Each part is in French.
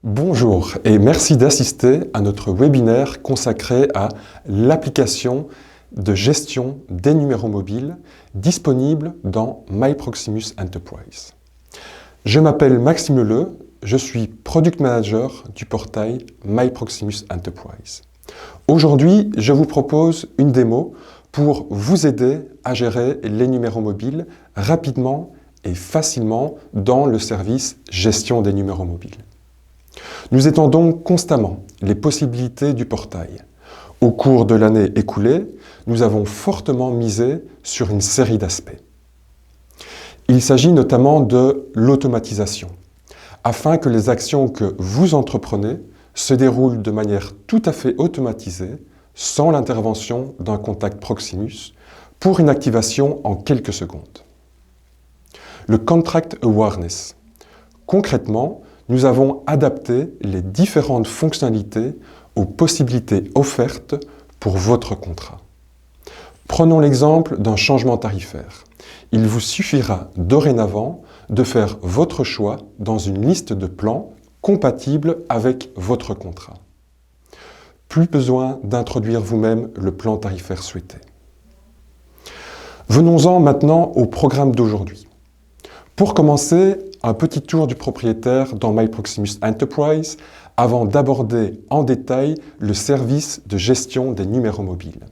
Bonjour et merci d'assister à notre webinaire consacré à l'application de gestion des numéros mobiles disponible dans MyProximus Enterprise. Je m'appelle Maxime Leleu, je suis Product Manager du portail MyProximus Enterprise. Aujourd'hui, je vous propose une démo pour vous aider à gérer les numéros mobiles rapidement et facilement dans le service gestion des numéros mobiles. Nous étendons constamment les possibilités du portail. Au cours de l'année écoulée, nous avons fortement misé sur une série d'aspects. Il s'agit notamment de l'automatisation, afin que les actions que vous entreprenez se déroulent de manière tout à fait automatisée, sans l'intervention d'un contact Proximus, pour une activation en quelques secondes. Le Contract Awareness. Concrètement, nous avons adapté les différentes fonctionnalités aux possibilités offertes pour votre contrat. Prenons l'exemple d'un changement tarifaire. Il vous suffira dorénavant de faire votre choix dans une liste de plans compatibles avec votre contrat. Plus besoin d'introduire vous-même le plan tarifaire souhaité. Venons-en maintenant au programme d'aujourd'hui. Pour commencer, un petit tour du propriétaire dans MyProximus Enterprise avant d'aborder en détail le service de gestion des numéros mobiles.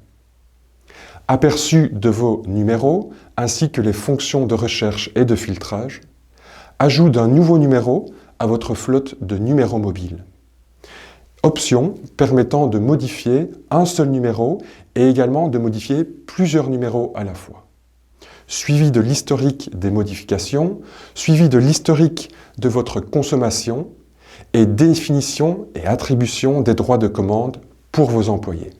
Aperçu de vos numéros ainsi que les fonctions de recherche et de filtrage. Ajout d'un nouveau numéro à votre flotte de numéros mobiles. Options permettant de modifier un seul numéro et également de modifier plusieurs numéros à la fois. Suivi de l'historique des modifications, suivi de l'historique de votre consommation et définition et attribution des droits de commande pour vos employés.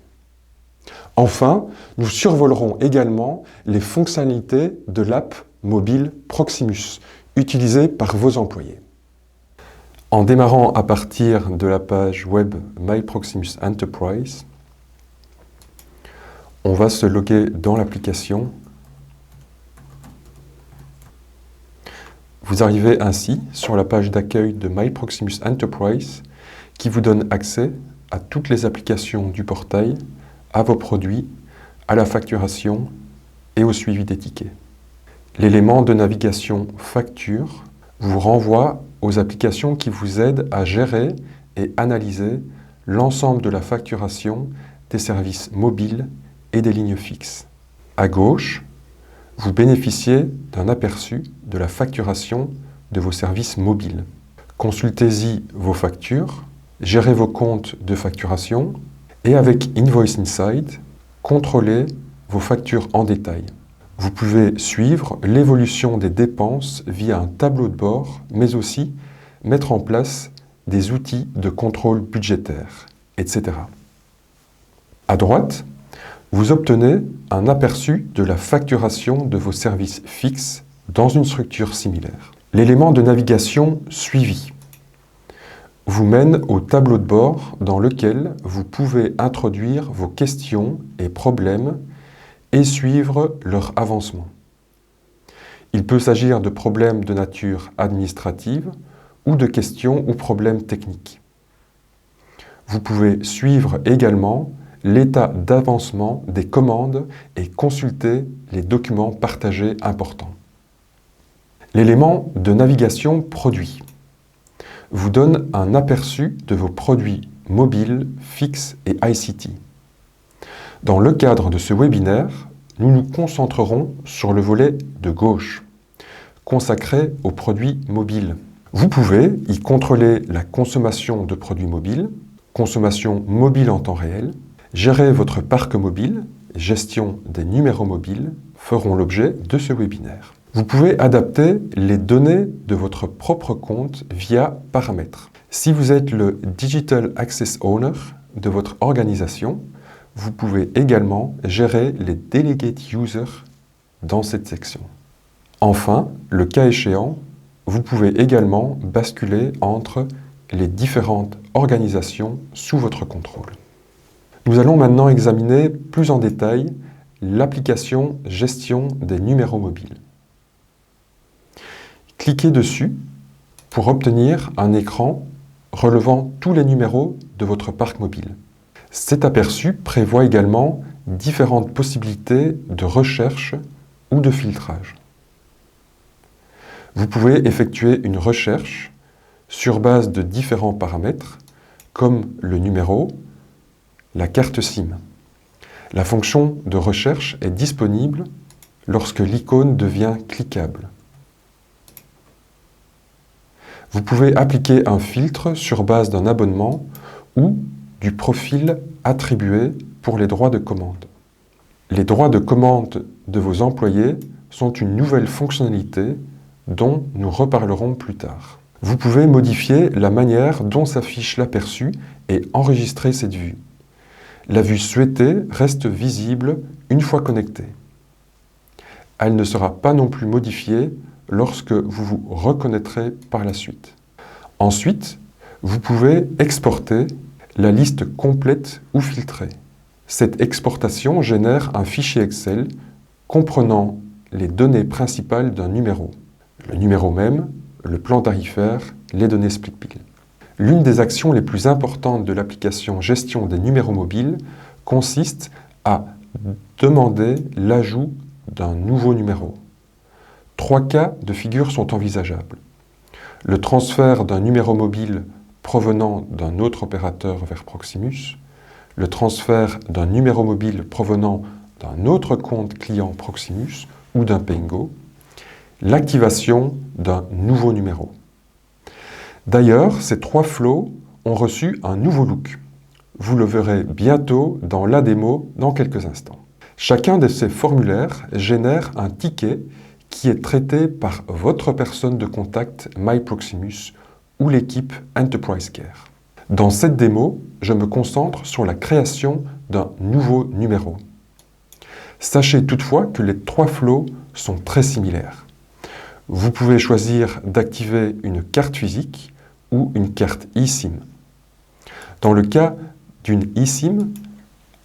Enfin, nous survolerons également les fonctionnalités de l'app mobile Proximus, utilisée par vos employés. En démarrant à partir de la page web MyProximus Enterprise, on va se loguer dans l'application. Vous arrivez ainsi sur la page d'accueil de MyProximus Enterprise qui vous donne accès à toutes les applications du portail, à vos produits, à la facturation et au suivi des tickets. L'élément de navigation Facture vous renvoie aux applications qui vous aident à gérer et analyser l'ensemble de la facturation des services mobiles et des lignes fixes. À gauche, vous bénéficiez d'un aperçu de la facturation de vos services mobiles. Consultez-y vos factures, gérez vos comptes de facturation et avec Invoice Insight, contrôlez vos factures en détail. Vous pouvez suivre l'évolution des dépenses via un tableau de bord, mais aussi mettre en place des outils de contrôle budgétaire, etc. À droite, vous obtenez un aperçu de la facturation de vos services fixes dans une structure similaire. L'élément de navigation suivi vous mène au tableau de bord dans lequel vous pouvez introduire vos questions et problèmes et suivre leur avancement. Il peut s'agir de problèmes de nature administrative ou de questions ou problèmes techniques. Vous pouvez suivre également l'état d'avancement des commandes et consulter les documents partagés importants. L'élément de navigation produit vous donne un aperçu de vos produits mobiles, fixes et ICT. Dans le cadre de ce webinaire, nous nous concentrerons sur le volet de gauche, consacré aux produits mobiles. Vous pouvez y contrôler la consommation de produits mobiles, consommation mobile en temps réel, gérer votre parc mobile, gestion des numéros mobiles feront l'objet de ce webinaire. Vous pouvez adapter les données de votre propre compte via paramètres. Si vous êtes le Digital Access Owner de votre organisation, vous pouvez également gérer les Delegate Users dans cette section. Enfin, le cas échéant, vous pouvez également basculer entre les différentes organisations sous votre contrôle. Nous allons maintenant examiner plus en détail l'application Gestion des numéros mobiles. Cliquez dessus pour obtenir un écran relevant tous les numéros de votre parc mobile. Cet aperçu prévoit également différentes possibilités de recherche ou de filtrage. Vous pouvez effectuer une recherche sur base de différents paramètres comme le numéro, la carte SIM. La fonction de recherche est disponible lorsque l'icône devient cliquable. Vous pouvez appliquer un filtre sur base d'un abonnement ou du profil attribué pour les droits de commande. Les droits de commande de vos employés sont une nouvelle fonctionnalité dont nous reparlerons plus tard. Vous pouvez modifier la manière dont s'affiche l'aperçu et enregistrer cette vue. La vue souhaitée reste visible une fois connectée. Elle ne sera pas non plus modifiée lorsque vous vous reconnaîtrez par la suite. Ensuite, vous pouvez exporter la liste complète ou filtrée. Cette exportation génère un fichier Excel comprenant les données principales d'un numéro. Le numéro même, le plan tarifaire, les données split bill. L'une des actions les plus importantes de l'application Gestion des numéros mobiles consiste à demander l'ajout d'un nouveau numéro. 3 cas de figure sont envisageables. Le transfert d'un numéro mobile provenant d'un autre opérateur vers Proximus, le transfert d'un numéro mobile provenant d'un autre compte client Proximus ou d'un Payengo, l'activation d'un nouveau numéro. D'ailleurs, ces 3 flows ont reçu un nouveau look. Vous le verrez bientôt dans la démo dans quelques instants. Chacun de ces formulaires génère un ticket qui est traité par votre personne de contact MyProximus ou l'équipe Enterprise Care. Dans cette démo, je me concentre sur la création d'un nouveau numéro. Sachez toutefois que les 3 flows sont très similaires. Vous pouvez choisir d'activer une carte physique ou une carte eSIM. Dans le cas d'une eSIM,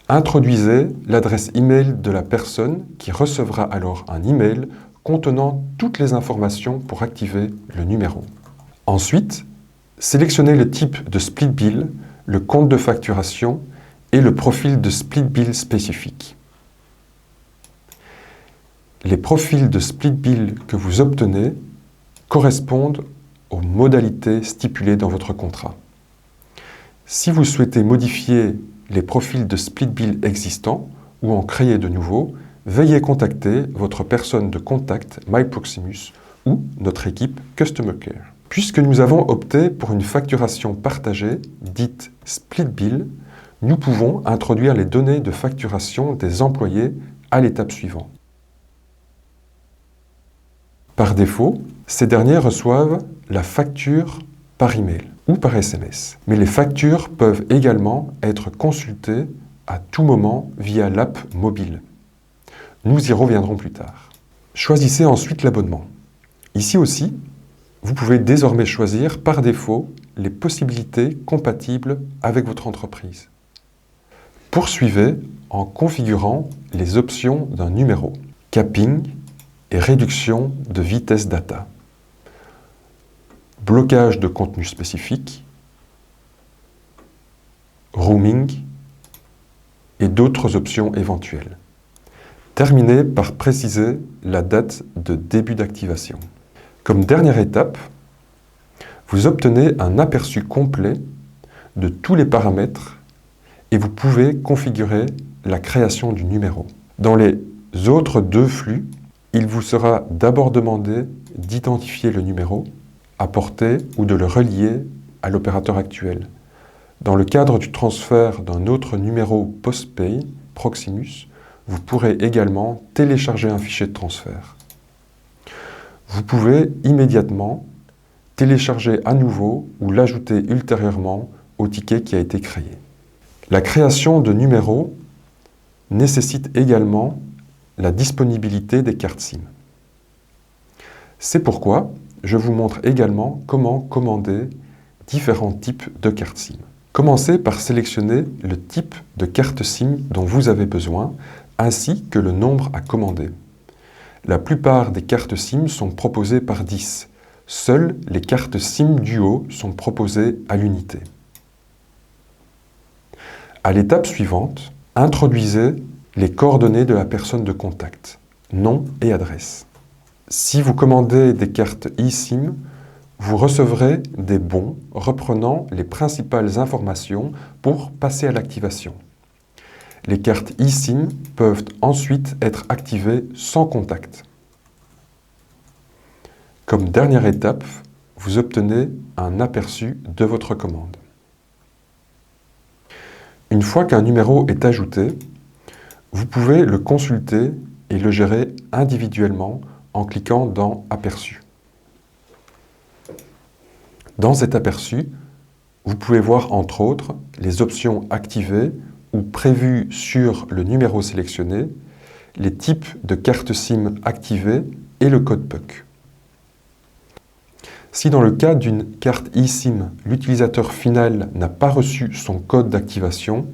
introduisez l'adresse email de la personne qui recevra alors un email contenant toutes les informations pour activer le numéro. Ensuite, sélectionnez le type de split bill, le compte de facturation et le profil de split bill spécifique. Les profils de split bill que vous obtenez correspondent aux modalités stipulées dans votre contrat. Si vous souhaitez modifier les profils de split bill existants ou en créer de nouveaux, veuillez contacter votre personne de contact MyProximus ou notre équipe Customer Care. Puisque nous avons opté pour une facturation partagée, dite split bill, nous pouvons introduire les données de facturation des employés à l'étape suivante. Par défaut, ces derniers reçoivent la facture par email ou par SMS. Mais les factures peuvent également être consultées à tout moment via l'app mobile. Nous y reviendrons plus tard. Choisissez ensuite l'abonnement. Ici aussi, vous pouvez désormais choisir par défaut les possibilités compatibles avec votre entreprise. Poursuivez en configurant les options d'un numéro, capping et réduction de vitesse data, blocage de contenu spécifique, roaming et d'autres options éventuelles. Terminez par préciser la date de début d'activation. Comme dernière étape, vous obtenez un aperçu complet de tous les paramètres et vous pouvez configurer la création du numéro. Dans les autres 2 flux, il vous sera d'abord demandé d'identifier le numéro, apporter ou de le relier à l'opérateur actuel. Dans le cadre du transfert d'un autre numéro postpay, Proximus, vous pourrez également télécharger un fichier de transfert. Vous pouvez immédiatement télécharger à nouveau ou l'ajouter ultérieurement au ticket qui a été créé. La création de numéros nécessite également la disponibilité des cartes SIM. C'est pourquoi je vous montre également comment commander différents types de cartes SIM. Commencez par sélectionner le type de carte SIM dont vous avez besoin, ainsi que le nombre à commander. La plupart des cartes SIM sont proposées par 10, Seules les cartes SIM Duo sont proposées à l'unité. À l'étape suivante, introduisez les coordonnées de la personne de contact, nom et adresse. Si vous commandez des cartes eSIM, vous recevrez des bons reprenant les principales informations pour passer à l'activation. Les cartes eSIM peuvent ensuite être activées sans contact. Comme dernière étape, vous obtenez un aperçu de votre commande. Une fois qu'un numéro est ajouté, vous pouvez le consulter et le gérer individuellement en cliquant dans « Aperçu ». Dans cet aperçu, vous pouvez voir entre autres les options activées ou prévues sur le numéro sélectionné, les types de cartes SIM activées et le code PUC. Si dans le cas d'une carte eSIM, l'utilisateur final n'a pas reçu son code d'activation,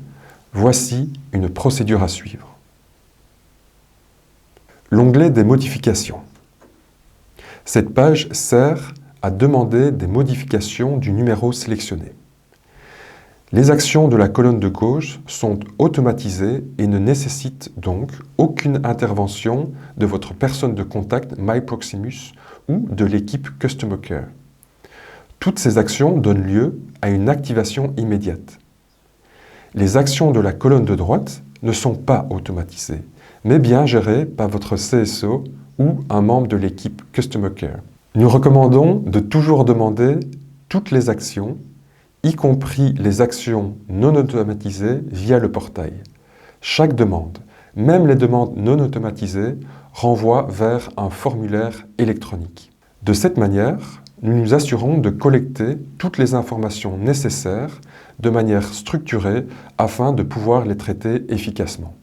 voici une procédure à suivre. L'onglet des modifications. Cette page sert à demander des modifications du numéro sélectionné. Les actions de la colonne de gauche sont automatisées et ne nécessitent donc aucune intervention de votre personne de contact MyProximus ou de l'équipe Customer Care. Toutes ces actions donnent lieu à une activation immédiate. Les actions de la colonne de droite ne sont pas automatisées, mais bien gérées par votre CSO ou un membre de l'équipe Customer Care. Nous recommandons de toujours demander toutes les actions, y compris les actions non automatisées via le portail. Chaque demande, même les demandes non automatisées, renvoie vers un formulaire électronique. De cette manière, nous nous assurons de collecter toutes les informations nécessaires de manière structurée afin de pouvoir les traiter efficacement.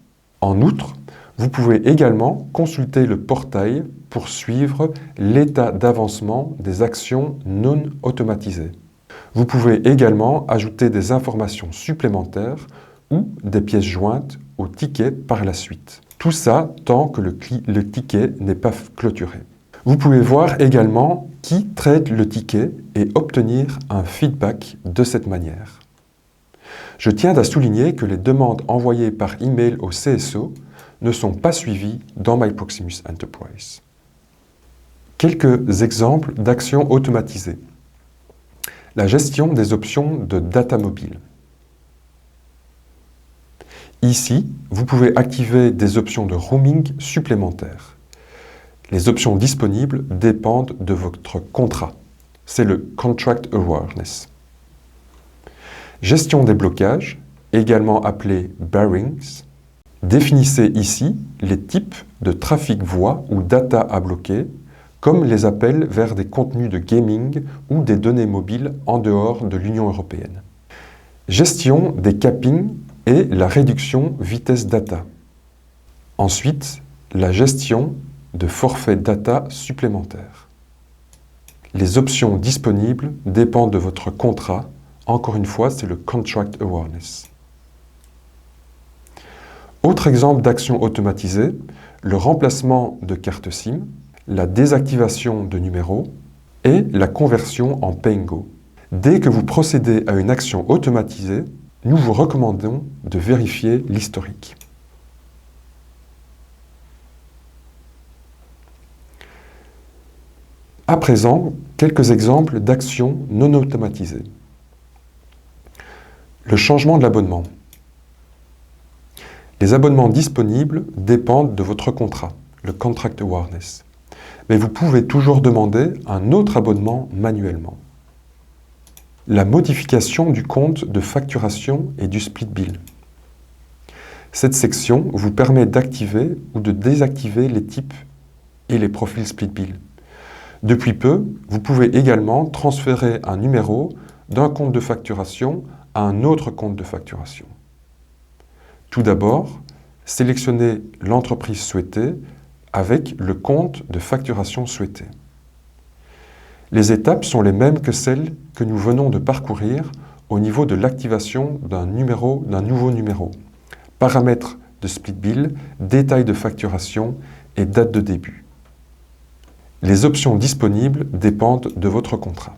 En outre, vous pouvez également consulter le portail pour suivre l'état d'avancement des actions non automatisées. Vous pouvez également ajouter des informations supplémentaires ou des pièces jointes au ticket par la suite. Tout ça tant que le ticket n'est pas clôturé. Vous pouvez voir également qui traite le ticket et obtenir un feedback de cette manière. Je tiens à souligner que les demandes envoyées par email au CSO ne sont pas suivies dans MyProximus Enterprise. Quelques exemples d'actions automatisées. La gestion des options de data mobile. Ici, vous pouvez activer des options de roaming supplémentaires. Les options disponibles dépendent de votre contrat. C'est le Contract Awareness. Gestion des blocages, également appelé Bearings. Définissez ici les types de trafic voix ou data à bloquer, comme les appels vers des contenus de gaming ou des données mobiles en dehors de l'Union européenne. Gestion des cappings et la réduction vitesse data. Ensuite, la gestion de forfaits data supplémentaires. Les options disponibles dépendent de votre contrat. Encore une fois, c'est le Contract Awareness. Autre exemple d'action automatisée, le remplacement de carte SIM, la désactivation de numéros et la conversion en Pay&Go. Dès que vous procédez à une action automatisée, nous vous recommandons de vérifier l'historique. À présent, quelques exemples d'actions non automatisées. Le changement de l'abonnement. Les abonnements disponibles dépendent de votre contrat, le Contract Awareness. Mais vous pouvez toujours demander un autre abonnement manuellement. La modification du compte de facturation et du split bill. Cette section vous permet d'activer ou de désactiver les types et les profils split bill. Depuis peu, vous pouvez également transférer un numéro d'un compte de facturation à un autre compte de facturation. Tout d'abord, sélectionnez l'entreprise souhaitée avec le compte de facturation souhaité. Les étapes sont les mêmes que celles que nous venons de parcourir au niveau de l'activation d'un nouveau numéro. Paramètres de split bill, détail de facturation et date de début. Les options disponibles dépendent de votre contrat.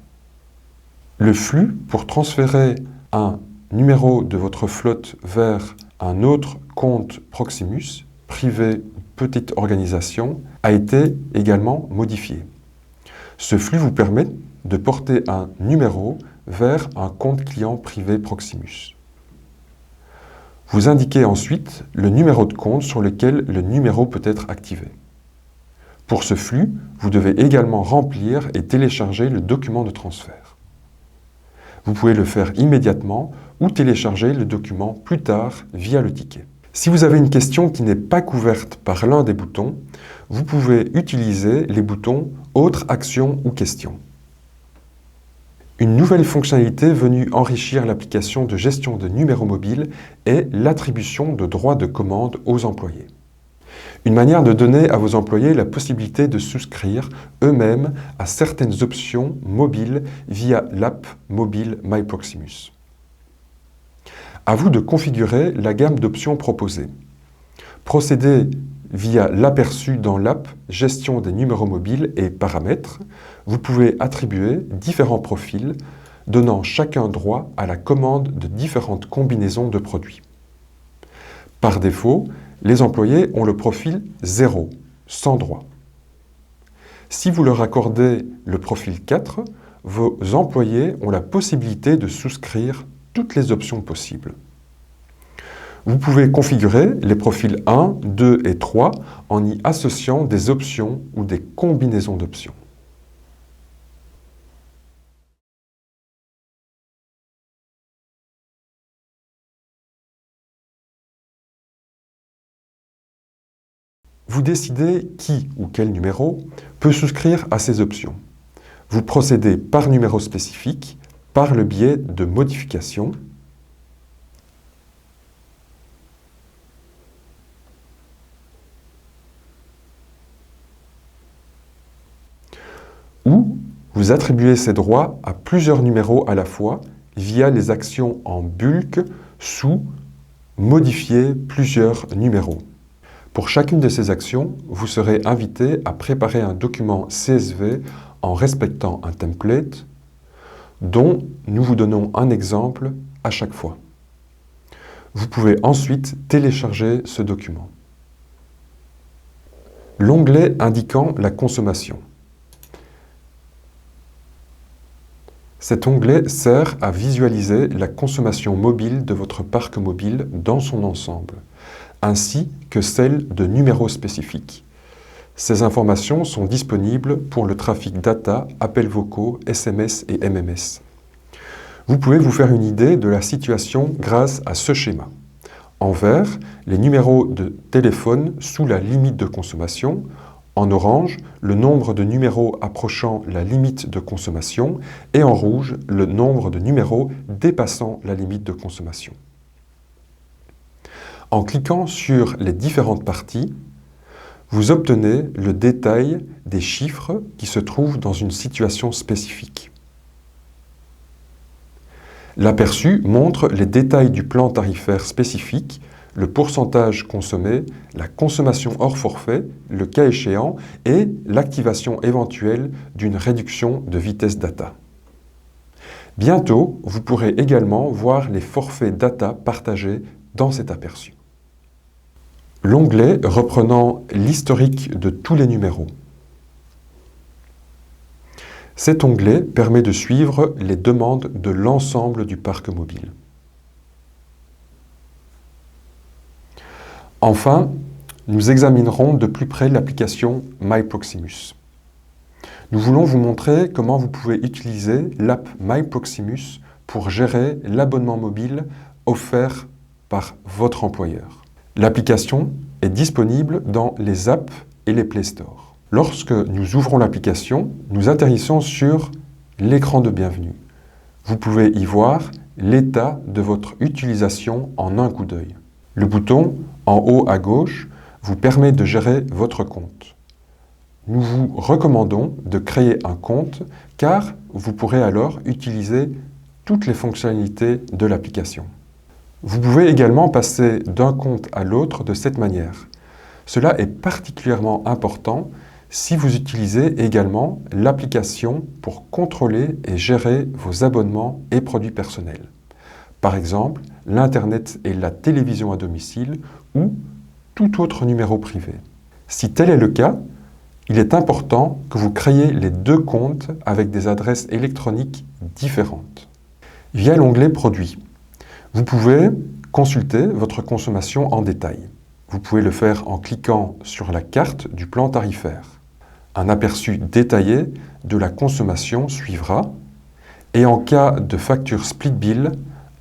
Le flux pour transférer un numéro de votre flotte vers un autre compte Proximus, privé ou petite organisation, a été également modifié. Ce flux vous permet de porter un numéro vers un compte client privé Proximus. Vous indiquez ensuite le numéro de compte sur lequel le numéro peut être activé. Pour ce flux, vous devez également remplir et télécharger le document de transfert. Vous pouvez le faire immédiatement ou télécharger le document plus tard via le ticket. Si vous avez une question qui n'est pas couverte par l'un des boutons, vous pouvez utiliser les boutons « Autres actions ou questions ». Une nouvelle fonctionnalité venue enrichir l'application de gestion de numéros mobiles est l'attribution de droits de commande aux employés. Une manière de donner à vos employés la possibilité de souscrire eux-mêmes à certaines options mobiles via l'app mobile MyProximus. À vous de configurer la gamme d'options proposées. Procédez via l'aperçu dans l'app Gestion des numéros mobiles et paramètres. Vous pouvez attribuer différents profils, donnant chacun droit à la commande de différentes combinaisons de produits. Par défaut, les employés ont le profil 0, sans droit. Si vous leur accordez le profil 4, vos employés ont la possibilité de souscrire toutes les options possibles. Vous pouvez configurer les profils 1, 2 et 3 en y associant des options ou des combinaisons d'options. Vous décidez qui ou quel numéro peut souscrire à ces options. Vous procédez par numéro spécifique, par le biais de modifications, ou vous attribuez ces droits à plusieurs numéros à la fois via les actions en bulk sous « Modifier plusieurs numéros ». Pour chacune de ces actions, vous serez invité à préparer un document CSV en respectant un template dont nous vous donnons un exemple à chaque fois. Vous pouvez ensuite télécharger ce document. L'onglet indiquant la consommation. Cet onglet sert à visualiser la consommation mobile de votre parc mobile dans son ensemble, ainsi que celle de numéros spécifiques. Ces informations sont disponibles pour le trafic data, appels vocaux, SMS et MMS. Vous pouvez vous faire une idée de la situation grâce à ce schéma. En vert, les numéros de téléphone sous la limite de consommation. En orange, le nombre de numéros approchant la limite de consommation. Et en rouge, le nombre de numéros dépassant la limite de consommation. En cliquant sur les différentes parties, vous obtenez le détail des chiffres qui se trouvent dans une situation spécifique. L'aperçu montre les détails du plan tarifaire spécifique, le pourcentage consommé, la consommation hors forfait, le cas échéant, et l'activation éventuelle d'une réduction de vitesse data. Bientôt, vous pourrez également voir les forfaits data partagés dans cet aperçu. L'onglet reprenant l'historique de tous les numéros. Cet onglet permet de suivre les demandes de l'ensemble du parc mobile. Enfin, nous examinerons de plus près l'application MyProximus. Nous voulons vous montrer comment vous pouvez utiliser l'app MyProximus pour gérer l'abonnement mobile offert par votre employeur. L'application est disponible dans les apps et les Play Store. Lorsque nous ouvrons l'application, nous atterrissons sur l'écran de bienvenue. Vous pouvez y voir l'état de votre utilisation en un coup d'œil. Le bouton en haut à gauche vous permet de gérer votre compte. Nous vous recommandons de créer un compte car vous pourrez alors utiliser toutes les fonctionnalités de l'application. Vous pouvez également passer d'un compte à l'autre de cette manière. Cela est particulièrement important si vous utilisez également l'application pour contrôler et gérer vos abonnements et produits personnels. Par exemple, l'Internet et la télévision à domicile ou tout autre numéro privé. Si tel est le cas, il est important que vous créiez les deux comptes avec des adresses électroniques différentes. Via l'onglet Produits, vous pouvez consulter votre consommation en détail. Vous pouvez le faire en cliquant sur la carte du plan tarifaire. Un aperçu détaillé de la consommation suivra et en cas de facture split bill,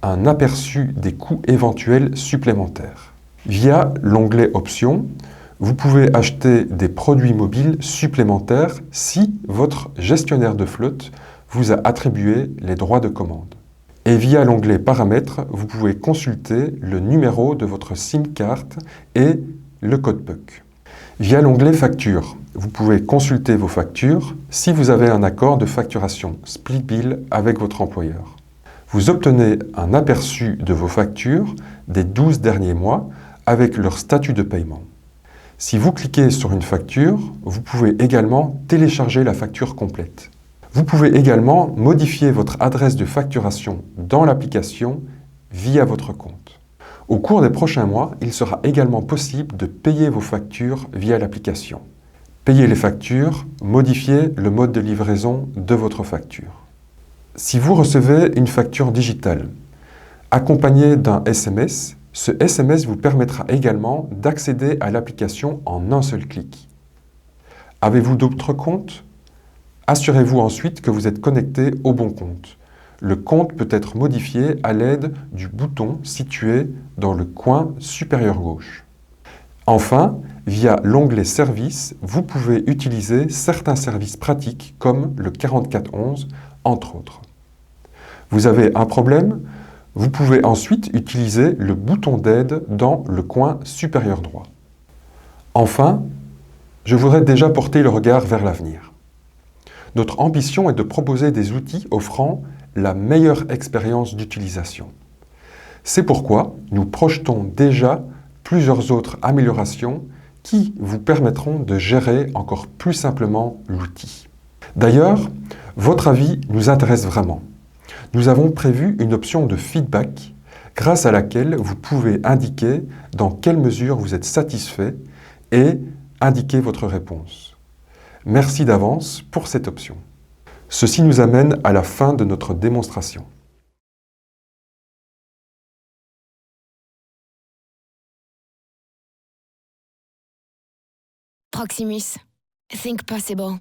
un aperçu des coûts éventuels supplémentaires. Via l'onglet Options, vous pouvez acheter des produits mobiles supplémentaires si votre gestionnaire de flotte vous a attribué les droits de commande. Et via l'onglet Paramètres, vous pouvez consulter le numéro de votre SIM card et le code PUC. Via l'onglet Factures, vous pouvez consulter vos factures si vous avez un accord de facturation split bill avec votre employeur. Vous obtenez un aperçu de vos factures des 12 derniers mois avec leur statut de paiement. Si vous cliquez sur une facture, vous pouvez également télécharger la facture complète. Vous pouvez également modifier votre adresse de facturation dans l'application via votre compte. Au cours des prochains mois, il sera également possible de payer vos factures via l'application. Payer les factures, modifier le mode de livraison de votre facture. Si vous recevez une facture digitale accompagnée d'un SMS, ce SMS vous permettra également d'accéder à l'application en un seul clic. Avez-vous d'autres comptes ? Assurez-vous ensuite que vous êtes connecté au bon compte. Le compte peut être modifié à l'aide du bouton situé dans le coin supérieur gauche. Enfin, via l'onglet Services, vous pouvez utiliser certains services pratiques comme le 4411, entre autres. Vous avez un problème ? Vous pouvez ensuite utiliser le bouton d'aide dans le coin supérieur droit. Enfin, je voudrais déjà porter le regard vers l'avenir. Notre ambition est de proposer des outils offrant la meilleure expérience d'utilisation. C'est pourquoi nous projetons déjà plusieurs autres améliorations qui vous permettront de gérer encore plus simplement l'outil. D'ailleurs, votre avis nous intéresse vraiment. Nous avons prévu une option de feedback grâce à laquelle vous pouvez indiquer dans quelle mesure vous êtes satisfait et indiquer votre réponse. Merci d'avance pour cette option. Ceci nous amène à la fin de notre démonstration. Proximus. Think possible.